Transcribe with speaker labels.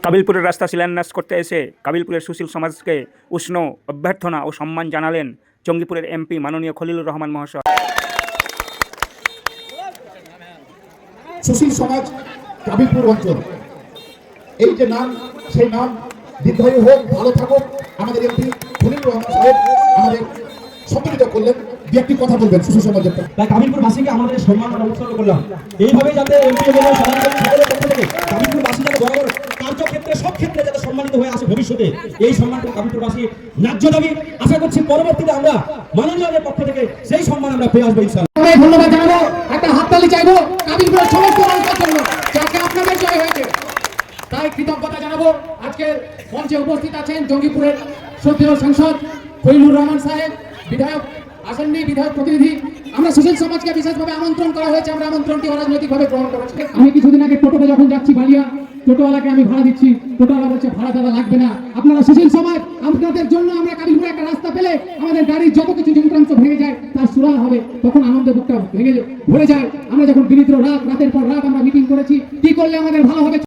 Speaker 1: কাবিলপুরের রাস্তা শিলান্যাস করতে এসে কাবিলপুরের সুশীল সমাজকে উষ্ণ অভ্যর্থনা ও সম্মান জানালেন জঙ্গিপুরের এমপি মাননীয় খলিলুর রহমান মহাশয়।
Speaker 2: সুশীল সমাজ কাবিলপুর অঞ্চল, এই যে নাম, সেই নাম দীর্ঘায়ু হোক, ভালো থাকুক। আমাদের এমপি খলিলুর রহমান সাহেব আমাদের সম্মানিত করলেন, দু একটি কথা বলবেন সুশীল সমাজের।
Speaker 3: তাই কাবিলপুরবাসীকে আমাদের সম্মান উৎসর্গ করলাম। এইভাবে যাতে এমপি এবং সকলের পক্ষ থেকে কাবিলপুরবাসী যাতে বরাবর কার্যক্ষেত্রে সব ক্ষেত্রে যাতে সম্মানিত হয়ে আসে ভবিষ্যতে, এই সম্মানটা কাবিলপুরবাসী ন্যায্য দাবি। আশা করছি পরবর্তীতে আমরা মাননীয়দের পক্ষ থেকে সেই সম্মান আমরা পেয়ে আসবো ইনশাআল্লাহ।
Speaker 2: ধন্যবাদ জানাবো, একটা হাততালি চাইবো কাবিলপুরের সমস্ত মানুষের জন্য যাকে আপনাদের জয় হয়েছে। তাই কৃতজ্ঞতা জানাবো। আজকে মঞ্চে উপস্থিত আছেন জঙ্গিপুরের শ্রদ্ধেয় সাংসদ খলিলুর রহমান সাহেব, বিধায়ক আসেননি, বিধায়ক প্রতিনিধি। আমরা সুশীল সমাজকে বিশেষভাবে আমন্ত্রণ করা হয়েছে, আমরা আমন্ত্রণটি অরাজনৈতিকভাবে গ্রহণ করেছি। আমি কিছুদিন আগে টোটোতে যখন যাচ্ছি বালিয়া, টোটোওয়ালাকে আমি ভাড়া দিচ্ছি, টোটোওয়ালা বলছে ভাড়া দাদা লাগবে না, আপনারা সুশীল সমাজ, আপনাদের জন্য আমরা কাবিলপুরে একটা রাস্তা পেলে আমাদের গাড়ির যত কিছু যন্ত্রাংশ ভেঙে যায় তার সুরাহা হবে। তখন আনন্দে বুকটা ভরে যায়। আমরা যখন বিনিদ্র রাতের পর রাত আমরা মিটিং করেছি, কি করলে আমাদের ভালো হবে।